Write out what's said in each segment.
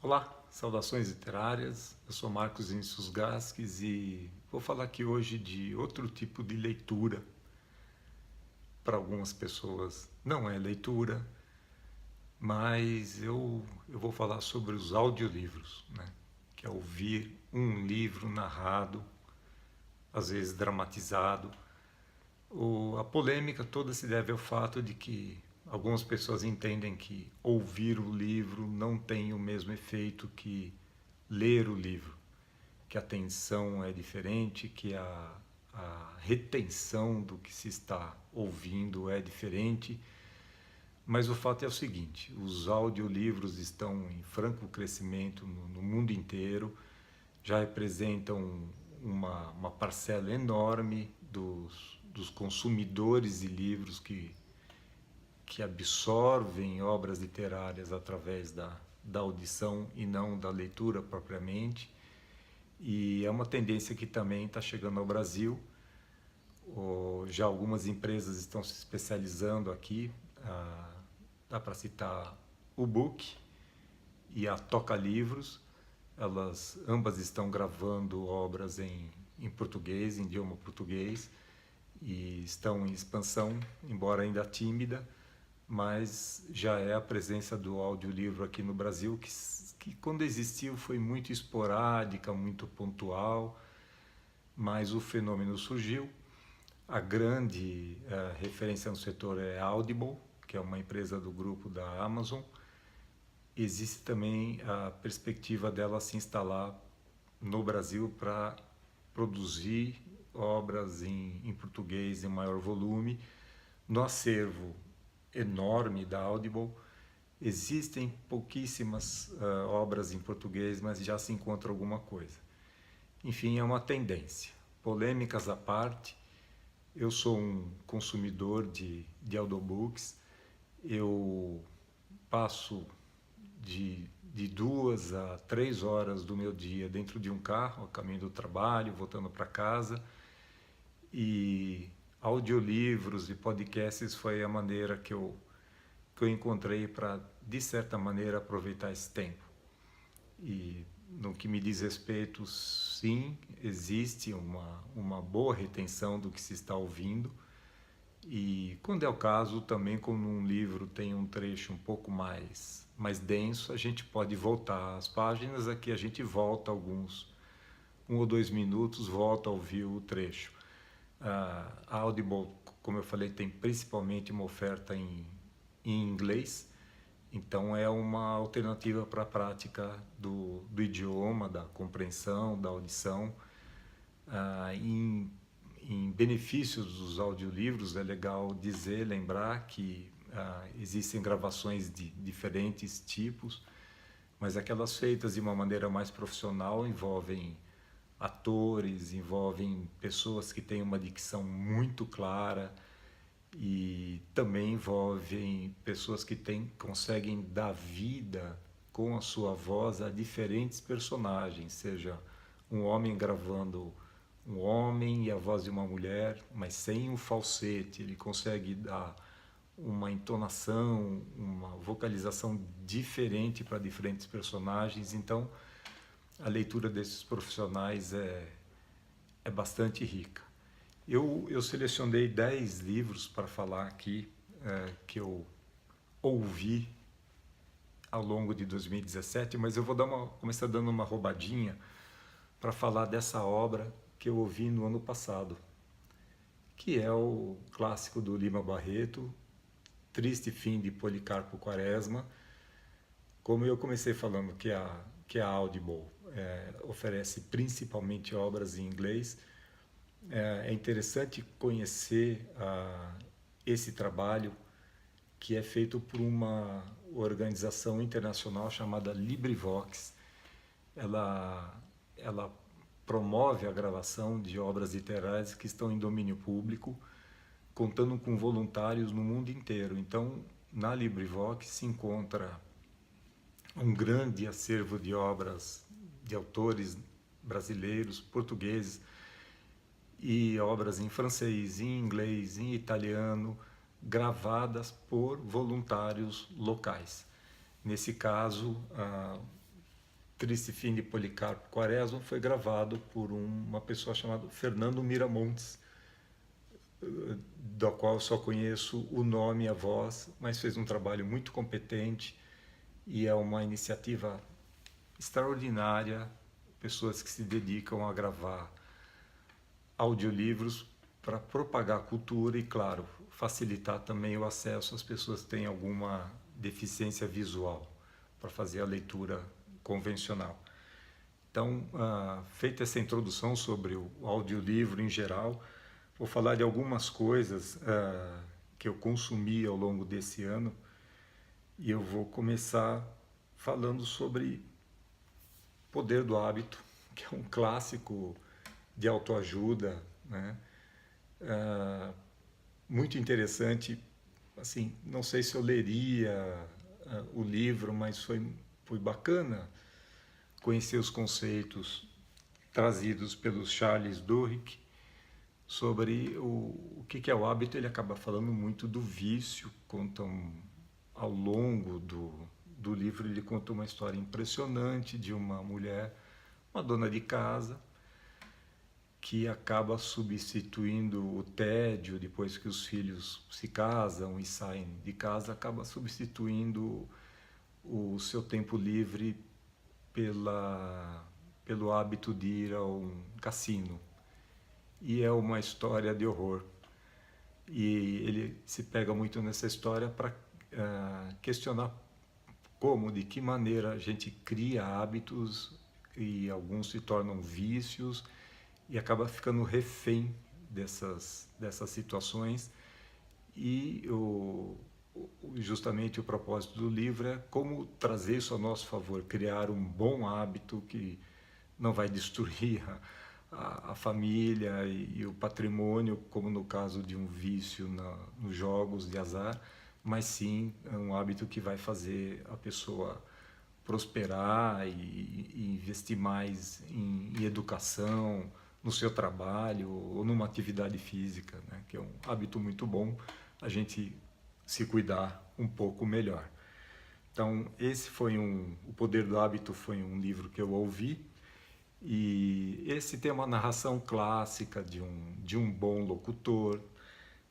Olá, saudações literárias. Eu sou Marcos Vinícius Gasques e vou falar aqui hoje de outro tipo de leitura. Para algumas pessoas não é leitura, mas eu vou falar sobre os audiolivros, né? Que é ouvir um livro narrado, às vezes dramatizado. A polêmica toda se deve ao fato de que algumas pessoas entendem que ouvir o livro não tem o mesmo efeito que ler o livro, que a atenção é diferente, que a retenção do que se está ouvindo é diferente. Mas o fato é o seguinte: os audiolivros estão em franco crescimento no mundo inteiro, já representam uma parcela enorme dos consumidores de livros que absorvem obras literárias através da audição e não da leitura propriamente. E é uma tendência que também está chegando ao Brasil. Já algumas empresas estão se especializando aqui. Dá para citar o Book e a Toca Livros. Elas ambas estão gravando obras em português, em idioma português, e estão em expansão, embora ainda tímida, mas já é a presença do audiolivro aqui no Brasil, que quando existiu foi muito esporádica, muito pontual, mas o fenômeno surgiu. A grande referência no setor é a Audible, que é uma empresa do grupo da Amazon. Existe também a perspectiva dela se instalar no Brasil para produzir obras em português em maior volume. No acervo enorme da Audible existem pouquíssimas obras em português, mas já se encontra alguma coisa. Enfim, é uma tendência. Polêmicas à parte, eu sou um consumidor de audiobooks. Eu passo de 2 a 3 horas do meu dia dentro de um carro, a caminho do trabalho, voltando para casa. E audiolivros e podcasts foi a maneira que eu encontrei para, de certa maneira, aproveitar esse tempo. E no que me diz respeito, sim, existe uma boa retenção do que se está ouvindo. E quando é o caso, também como um livro tem um trecho um pouco mais denso, a gente pode voltar às páginas, aqui a gente volta alguns, 1 ou 2 minutos, volta a ouvir o trecho. A Audible, como eu falei, tem principalmente uma oferta em inglês, então é uma alternativa para a prática do idioma, da compreensão, da audição. Em benefícios dos audiolivros, é legal lembrar que existem gravações de diferentes tipos, mas aquelas feitas de uma maneira mais profissional envolvem atores, envolvem pessoas que têm uma dicção muito clara e também envolvem pessoas que conseguem dar vida com a sua voz a diferentes personagens, seja um homem gravando um homem e a voz de uma mulher, mas sem um falsete. Ele consegue dar uma entonação, uma vocalização diferente para diferentes personagens. Então, a leitura desses profissionais é bastante rica. Eu selecionei 10 livros para falar aqui, que eu ouvi ao longo de 2017, mas eu vou começar dando uma roubadinha para falar dessa obra que eu ouvi no ano passado, que é o clássico do Lima Barreto, Triste Fim de Policarpo Quaresma. Como eu comecei falando que a Audible oferece principalmente obras em inglês, é interessante conhecer esse trabalho que é feito por uma organização internacional chamada LibriVox. Ela promove a gravação de obras literárias que estão em domínio público, contando com voluntários no mundo inteiro. Então, na LibriVox se encontra um grande acervo de obras de autores brasileiros, portugueses, e obras em francês, em inglês, em italiano, gravadas por voluntários locais. Nesse caso, Triste Fim de Policarpo Quaresma foi gravado por uma pessoa chamada Fernando Miramontes, da qual eu só conheço o nome e a voz, mas fez um trabalho muito competente e é uma iniciativa extraordinária, pessoas que se dedicam a gravar audiolivros para propagar a cultura e, claro, facilitar também o acesso às pessoas que têm alguma deficiência visual para fazer a leitura convencional. Então, feita essa introdução sobre o audiolivro em geral, vou falar de algumas coisas que eu consumi ao longo desse ano e eu vou começar falando sobre Poder do Hábito, que é um clássico de autoajuda, né? Muito interessante. Assim, não sei se eu leria o livro, mas foi bacana conhecer os conceitos trazidos pelo Charles Duhigg sobre o que é o hábito. Ele acaba falando muito do vício, ao longo do livro ele conta uma história impressionante de uma mulher, uma dona de casa, que acaba substituindo o tédio depois que os filhos se casam e saem de casa, acaba substituindo o seu tempo livre pelo hábito de ir a um cassino. E é uma história de horror. E ele se pega muito nessa história para questionar de que maneira a gente cria hábitos e alguns se tornam vícios e acaba ficando refém dessas situações. E justamente o propósito do livro é como trazer isso a nosso favor, criar um bom hábito que não vai destruir a família e o patrimônio, como no caso de um vício nos jogos de azar, mas sim é um hábito que vai fazer a pessoa prosperar e investir mais em educação, no seu trabalho ou numa atividade física, né? Que é um hábito muito bom a gente se cuidar um pouco melhor. Então, O Poder do Hábito foi um livro que eu ouvi, e esse tem uma narração clássica de um bom locutor,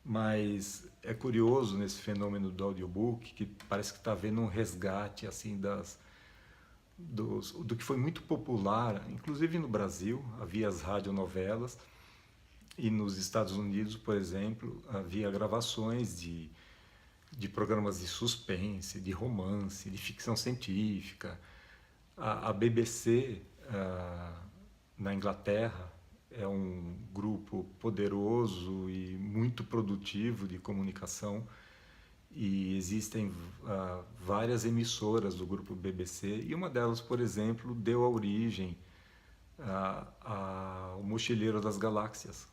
mas é curioso nesse fenômeno do audiobook que parece que está havendo um resgate assim do que foi muito popular, inclusive no Brasil, havia as radionovelas, e nos Estados Unidos, por exemplo, havia gravações de programas de suspense, de romance, de ficção científica. A BBC, na Inglaterra, é um grupo poderoso e muito produtivo de comunicação, e existem várias emissoras do grupo BBC, e uma delas, por exemplo, deu a origem ao Mochileiro das Galáxias,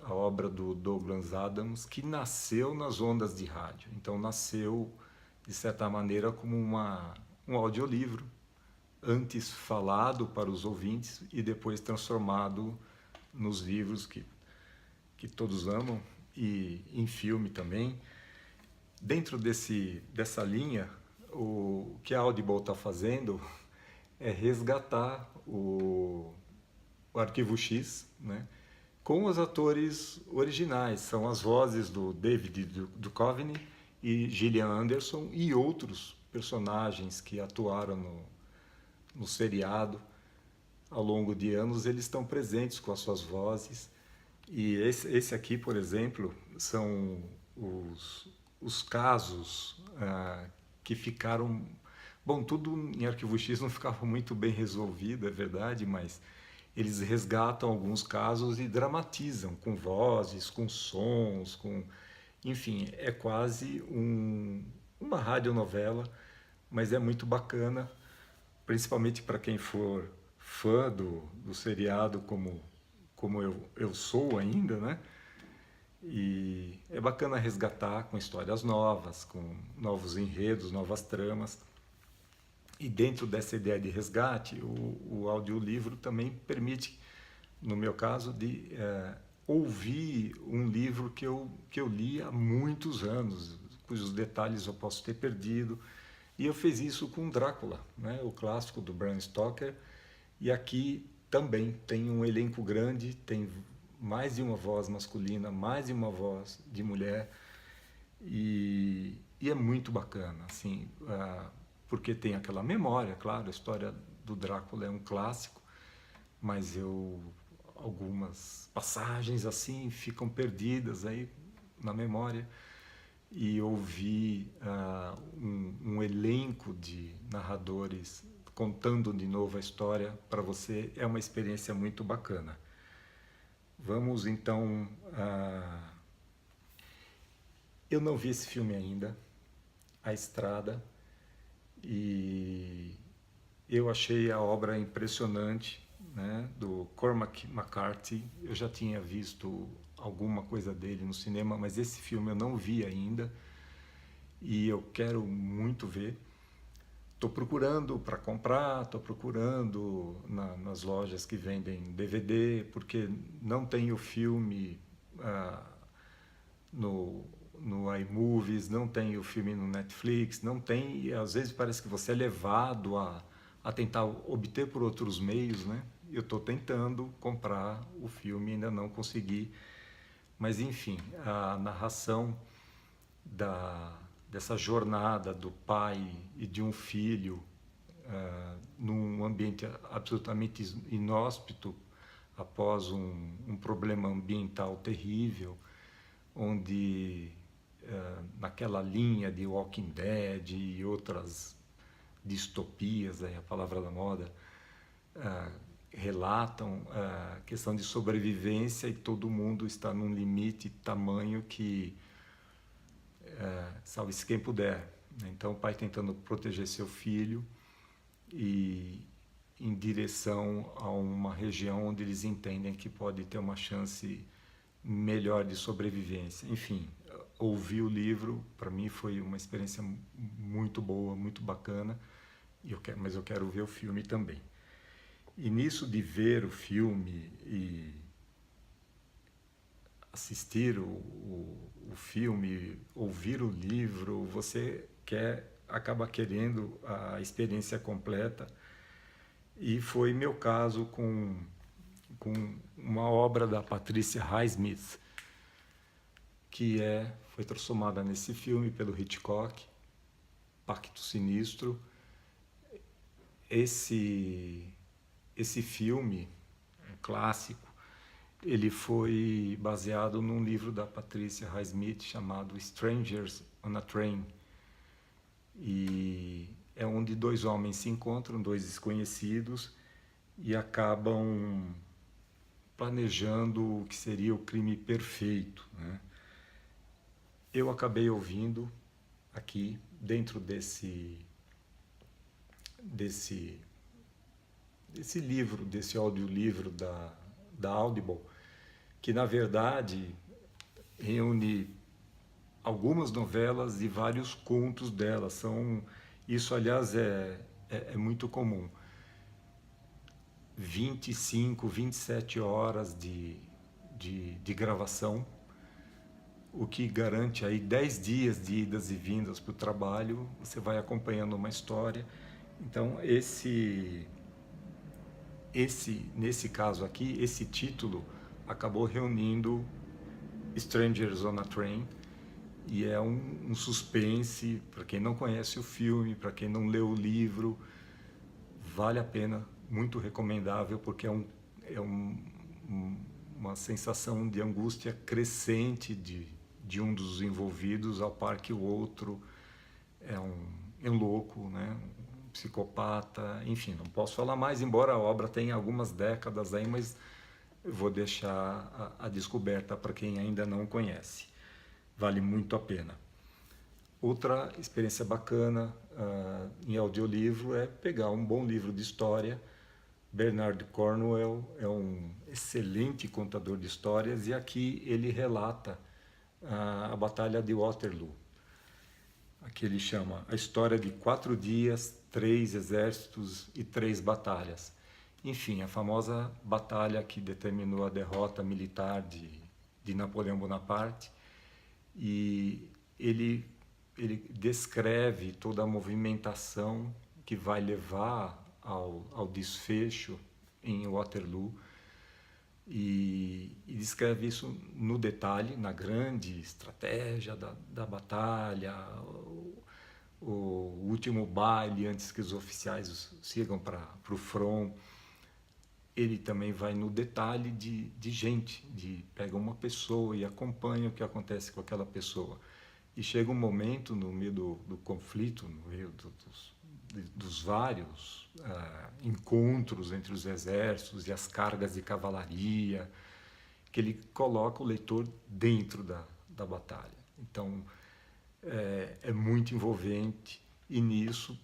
a obra do Douglas Adams, que nasceu nas ondas de rádio. Então nasceu, de certa maneira, como um audiolivro, antes falado para os ouvintes e depois transformado nos livros que todos amam, e em filme também. Dentro dessa linha, o que a Audible está fazendo é resgatar o Arquivo X, né, com os atores originais. São as vozes do David Duchovny e Gillian Anderson e outros personagens que atuaram no seriado ao longo de anos. Eles estão presentes com as suas vozes. E esse aqui, por exemplo, são os casos que ficaram... Bom, tudo em Arquivo X não ficava muito bem resolvido, é verdade, mas eles resgatam alguns casos e dramatizam com vozes, com sons, enfim, é quase uma radionovela, mas é muito bacana, principalmente para quem for fã do seriado como eu sou ainda, né? E é bacana resgatar com histórias novas, com novos enredos, novas tramas. E dentro dessa ideia de resgate, o audiolivro também permite, no meu caso, de ouvir um livro que eu li há muitos anos, cujos detalhes eu posso ter perdido. E eu fiz isso com Drácula, né? O clássico do Bram Stoker. E aqui também tem um elenco grande, tem mais de uma voz masculina, mais de uma voz de mulher. E é muito bacana, assim, porque tem aquela memória, claro, a história do Drácula é um clássico, mas algumas passagens assim ficam perdidas aí na memória. E ouvir um elenco de narradores contando de novo a história para você é uma experiência muito bacana. Vamos então. Eu não vi esse filme ainda, A Estrada, e eu achei a obra impressionante, né, do Cormac McCarthy. Eu já tinha visto alguma coisa dele no cinema, mas esse filme eu não vi ainda e eu quero muito ver. Estou procurando para comprar, estou procurando nas lojas que vendem DVD, porque não tem o filme no, no iMovies, não tem o filme no Netflix, não tem, e às vezes parece que você é levado a tentar obter por outros meios, né? Eu estou tentando comprar o filme, ainda não consegui, mas enfim, a narração dessa jornada do pai e de um filho num ambiente absolutamente inóspito após um problema ambiental terrível, onde naquela linha de Walking Dead e outras distopias, aí a palavra da moda, relatam a questão de sobrevivência e todo mundo está num limite tamanho que salve-se quem puder. Então o pai tentando proteger seu filho e em direção a uma região onde eles entendem que pode ter uma chance melhor de sobrevivência. Enfim, ouvir o livro para mim foi uma experiência muito boa, muito bacana, mas eu quero ver o filme também. E nisso de ver o filme e assistir o filme, ouvir o livro, você acaba querendo a experiência completa. E foi meu caso com uma obra da Patricia Highsmith, que foi transformada nesse filme pelo Hitchcock, Pacto Sinistro. Esse filme, um clássico, ele foi baseado num livro da Patricia Highsmith chamado Strangers on a Train. E é onde dois homens se encontram, dois desconhecidos, e acabam planejando o que seria o crime perfeito, né? Eu acabei ouvindo aqui, dentro desse livro, desse audiolivro da Audible, que na verdade reúne algumas novelas e vários contos dela. Isso, aliás, é muito comum. 25, 27 horas de gravação, o que garante aí 10 dias de idas e vindas para o trabalho. Você vai acompanhando uma história. Então, nesse caso aqui, esse título acabou reunindo Strangers on a Train, e é um suspense para quem não conhece o filme, para quem não leu o livro. Vale a pena, muito recomendável, porque é uma sensação de angústia crescente de um dos envolvidos, ao par que o outro é um louco, né? Um psicopata, enfim, não posso falar mais, embora a obra tenha algumas décadas aí, mas eu vou deixar a descoberta para quem ainda não conhece. Vale muito a pena. Outra experiência bacana em audiolivro é pegar um bom livro de história. Bernard Cornwell é um excelente contador de histórias, e aqui ele relata a Batalha de Waterloo. Aqui ele chama a história de 4 dias, 3 exércitos e 3 batalhas. Enfim, a famosa batalha que determinou a derrota militar de Napoleão Bonaparte. E ele ele descreve toda a movimentação que vai levar ao desfecho em Waterloo e descreve isso no detalhe, na grande estratégia da batalha, o último baile antes que os oficiais sigam para o front. Ele também vai no detalhe de gente, pega uma pessoa e acompanha o que acontece com aquela pessoa. E chega um momento no meio do conflito, no meio dos vários encontros entre os exércitos e as cargas de cavalaria, que ele coloca o leitor dentro da batalha. Então, é muito envolvente e nisso,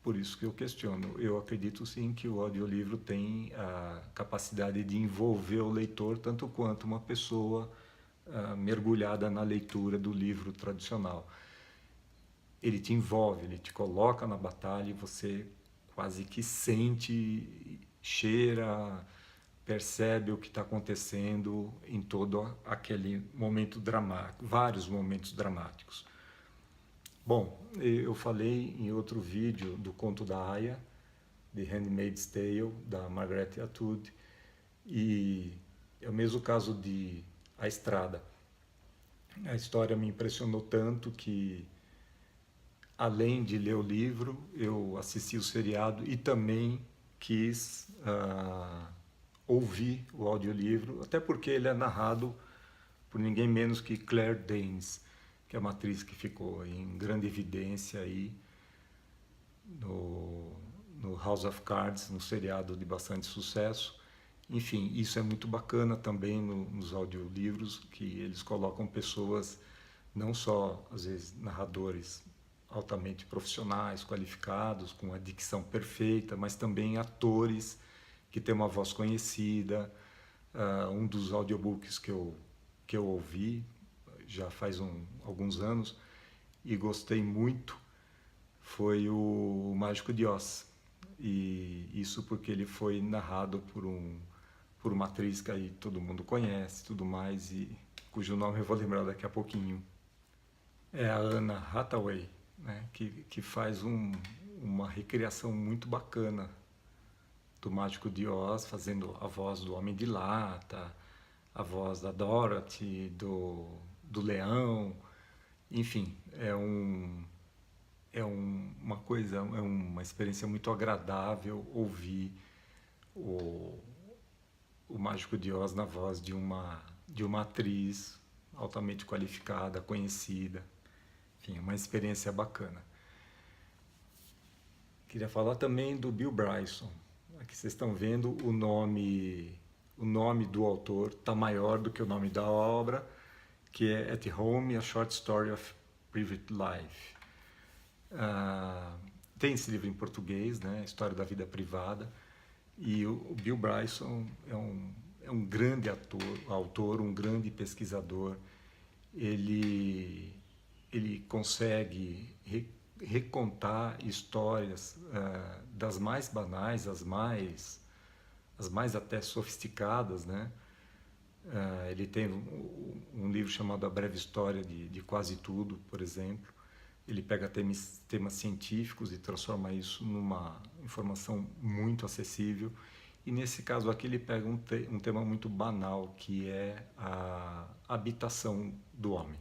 por isso que eu questiono. Eu acredito sim que o audiolivro tem a capacidade de envolver o leitor tanto quanto uma pessoa mergulhada na leitura do livro tradicional. Ele te envolve, ele te coloca na batalha e você quase que sente, cheira, percebe o que está acontecendo em todo aquele momento dramático, vários momentos dramáticos. Bom, eu falei em outro vídeo do conto da Aya, The Handmaid's Tale, da Margaret Atwood, e é o mesmo caso de A Estrada. A história me impressionou tanto que, além de ler o livro, eu assisti o seriado e também quis ouvir o audiolivro, até porque ele é narrado por ninguém menos que Claire Danes, que é uma atriz que ficou em grande evidência aí no House of Cards, no seriado de bastante sucesso. Enfim, isso é muito bacana também nos audiolivros, que eles colocam pessoas, não só, às vezes, narradores altamente profissionais, qualificados, com a dicção perfeita, mas também atores que têm uma voz conhecida. Um dos audiobooks que eu ouvi já faz alguns anos e gostei muito foi o Mágico de Oz. E isso porque ele foi narrado por uma atriz que aí todo mundo conhece, tudo mais, e cujo nome eu vou lembrar daqui a pouquinho. É a Anne Hathaway, né, que faz uma recriação muito bacana do Mágico de Oz, fazendo a voz do Homem de Lata, a voz da Dorothy, do Leão, enfim, uma coisa, é uma experiência muito agradável ouvir o Mágico de Oz na voz de uma atriz altamente qualificada, conhecida. Enfim, uma experiência bacana. Queria falar também do Bill Bryson. Aqui vocês estão vendo o nome do autor está maior do que o nome da obra, que é At Home, A Short Story of Private Life. Tem esse livro em português, né, História da Vida Privada, e o Bill Bryson é um grande autor, um grande pesquisador. Ele consegue recontar histórias das mais banais, as mais até sofisticadas, né? Ele tem um livro chamado A Breve História de Quase Tudo, por exemplo. Ele pega temas científicos e transforma isso numa informação muito acessível. E nesse caso aqui ele pega um tema muito banal, que é a habitação do homem.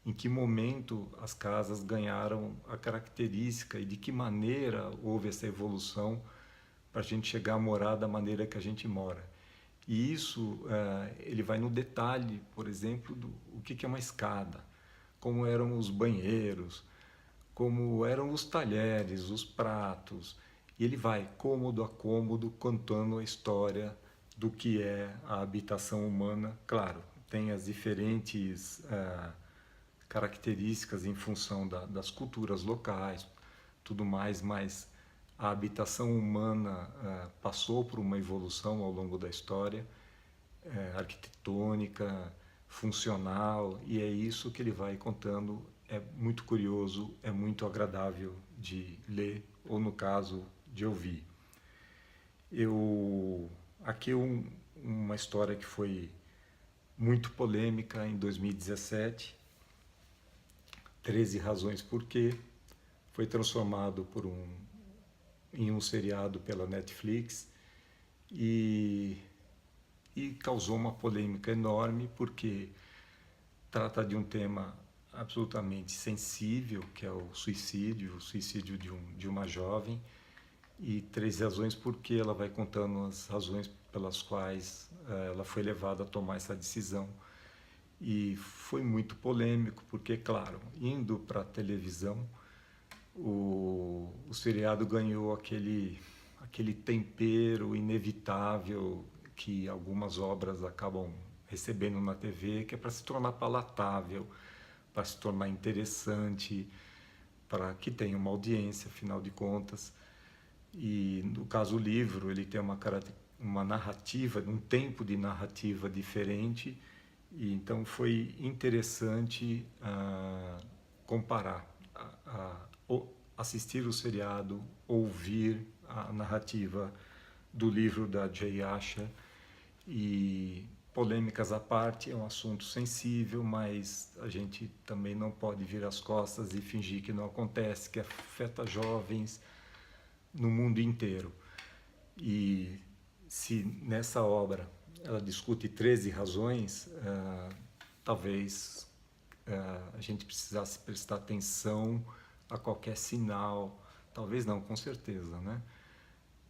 Em que momento as casas ganharam a característica e de que maneira houve essa evolução para a gente chegar a morar da maneira que a gente mora. E isso, ele vai no detalhe, por exemplo, o que é uma escada, como eram os banheiros, como eram os talheres, os pratos. E ele vai, cômodo a cômodo, contando a história do que é a habitação humana. Claro, tem as diferentes características em função das culturas locais, tudo mais, mas a habitação humana passou por uma evolução ao longo da história, arquitetônica, funcional, e é isso que ele vai contando. É muito curioso, é muito agradável de ler, ou no caso, de ouvir. Aqui uma história que foi muito polêmica em 2017, 13 Razões Por Quê. Foi transformado em um seriado pela Netflix e, e causou uma polêmica enorme porque trata de um tema absolutamente sensível, que é o suicídio de uma jovem, e 13 razões porque ela vai contando as razões pelas quais ela foi levada a tomar essa decisão. E foi muito polêmico, porque, claro, indo para a televisão, o seriado ganhou aquele tempero inevitável que algumas obras acabam recebendo na TV, que é para se tornar palatável, para se tornar interessante, para que tenha uma audiência, afinal de contas. E no caso o livro, ele tem uma narrativa, um tempo de narrativa diferente, e então foi interessante comparar, assistir o seriado, ouvir a narrativa do livro da Jay Asher. E polêmicas à parte, é um assunto sensível, mas a gente também não pode virar as costas e fingir que não acontece, que afeta jovens no mundo inteiro. E se nessa obra ela discute 13 razões, talvez a gente precisasse prestar atenção a qualquer sinal, talvez não, com certeza, né?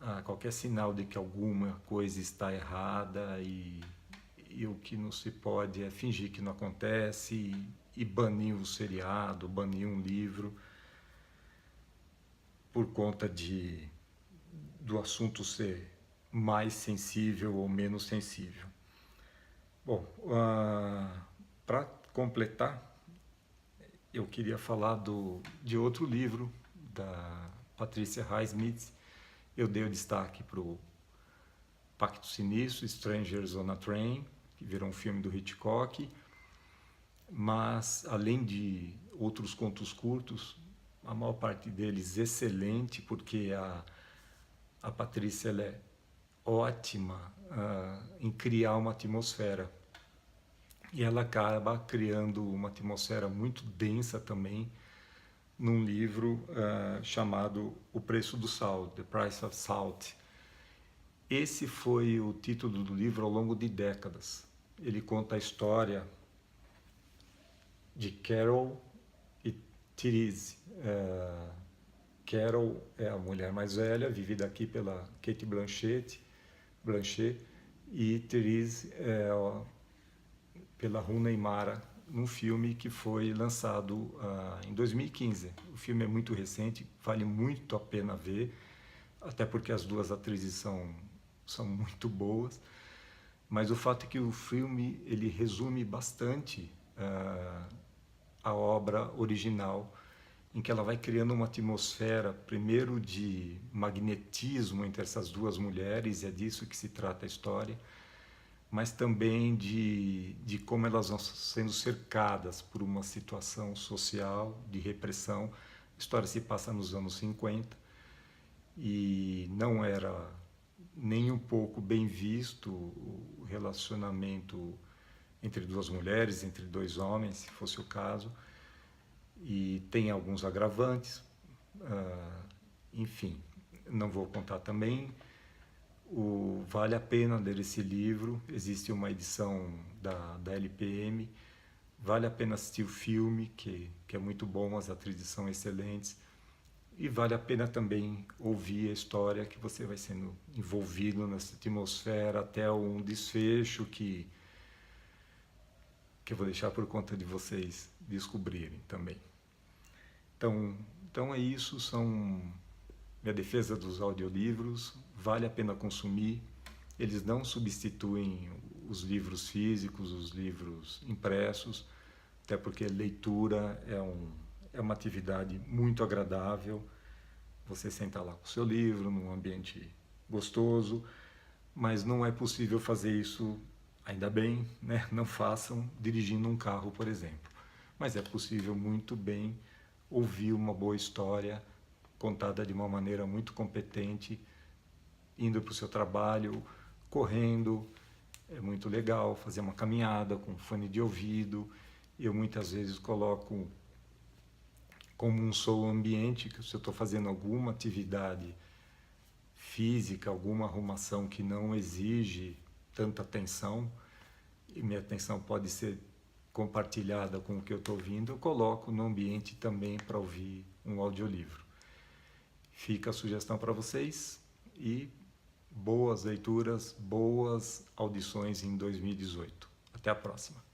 A qualquer sinal de que alguma coisa está errada, e o que não se pode é fingir que não acontece e banir o seriado, banir um livro por conta do assunto ser mais sensível ou menos sensível. Bom, para completar, eu queria falar de outro livro da Patricia Highsmith. Eu dei o destaque para o Pacto Sinistro, Strangers on a Train, que virou um filme do Hitchcock, mas além de outros contos curtos, a maior parte deles excelente, porque a Patrícia ela é ótima em criar uma atmosfera. E ela acaba criando uma atmosfera muito densa também num livro chamado O Preço do Sal, The Price of Salt. Esse foi o título do livro ao longo de décadas. Ele conta a história de Carol e Therese. Carol é a mulher mais velha, vivida aqui pela Cate Blanchett, e Therese pela Rooney Mara, num filme que foi lançado em 2015. O filme é muito recente, vale muito a pena ver, até porque as duas atrizes são muito boas, mas o fato é que o filme ele resume bastante a obra original, em que ela vai criando uma atmosfera, primeiro de magnetismo entre essas duas mulheres, e é disso que se trata a história, mas também de como elas vão sendo cercadas por uma situação social de repressão. A história se passa nos anos 50 e não era nem um pouco bem visto o relacionamento entre duas mulheres, entre dois homens, se fosse o caso, e tem alguns agravantes, enfim, não vou contar também. Vale a pena ler esse livro, existe uma edição da LPM, vale a pena assistir o filme, que é muito bom, as atrizes são excelentes, e vale a pena também ouvir a história, que você vai sendo envolvido nessa atmosfera até um desfecho que eu vou deixar por conta de vocês descobrirem também. Então é isso, são minha defesa dos audiolivros. Vale a pena consumir, eles não substituem os livros físicos, os livros impressos, até porque leitura é uma atividade muito agradável, você senta lá com o seu livro, num ambiente gostoso, mas não é possível fazer isso, ainda bem, né? Não façam dirigindo um carro, por exemplo, mas é possível muito bem ouvir uma boa história contada de uma maneira muito competente, indo para o seu trabalho, correndo. É muito legal fazer uma caminhada com fone de ouvido. Eu muitas vezes coloco como um som ambiente, que se eu estou fazendo alguma atividade física, alguma arrumação que não exige tanta atenção, e minha atenção pode ser compartilhada com o que eu estou ouvindo, eu coloco no ambiente também para ouvir um audiolivro. Fica a sugestão para vocês e boas leituras, boas audições em 2018. Até a próxima.